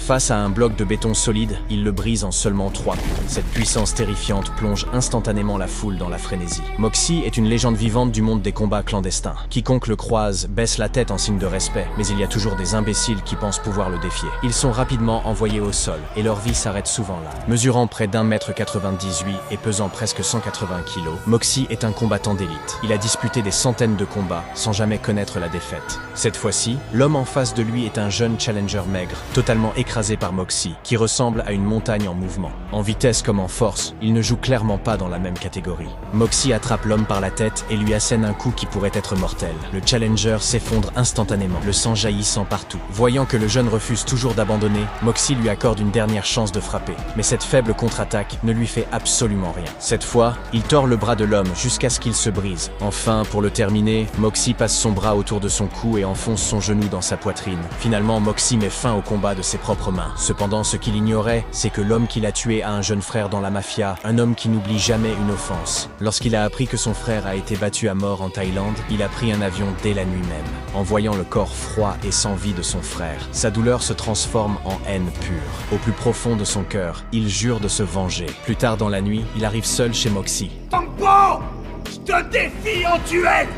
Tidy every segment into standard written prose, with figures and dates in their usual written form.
Face à un bloc de béton solide, il le brise en seulement 3 coups. Cette puissance terrifiante plonge instantanément la foule dans la frénésie. Moxie est une légende vivante du monde des combats clandestins. Quiconque le croise baisse la tête en signe de respect, mais il y a toujours des imbéciles qui pensent pouvoir le défier. Ils sont rapidement envoyés au sol, et leur vie s'arrête souvent là. Mesurant près d'1,98 m et pesant presque 180 kg, Moxie est un combattant d'élite. Il a disputé des centaines de combats sans jamais connaître la défaite. Cette fois-ci, l'homme en face de lui est un jeune challenger maigre, totalement écrasé par Moxie, qui ressemble à une montagne en mouvement. En vitesse comme en force, il ne joue clairement pas dans la même catégorie. Moxie attrape l'homme par la tête et lui assène un coup qui pourrait être mortel. Le challenger s'effondre instantanément, le sang jaillissant partout. Voyant que le jeune refuse toujours d'abandonner, Moxie lui accorde une dernière chance de frapper. Mais cette faible contre-attaque ne lui fait absolument rien. Cette fois, il tord le bras de l'homme jusqu'à ce qu'il se brise. Enfin, pour le terminer, Moxie passe son bras autour de son cou et enfonce son genou dans sa poitrine. Finalement, Moxie met fin au combat de ses propres mains. Cependant, ce qu'il ignorait, c'est que l'homme qui l'a tué a un jeune frère dans la mafia, un homme qui n'oublie jamais une offense. Lorsqu'il a appris que son frère a été battu à mort en Thaïlande, il a pris un avion dès la nuit même. En voyant le corps froid et sans vie de son frère, sa douleur se transforme en haine pure. Au plus profond de son cœur, il jure de se venger. Plus tard dans la nuit, il arrive seul chez Moxie. Rambo, je te défie en duel!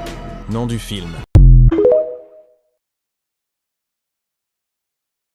Nom du film.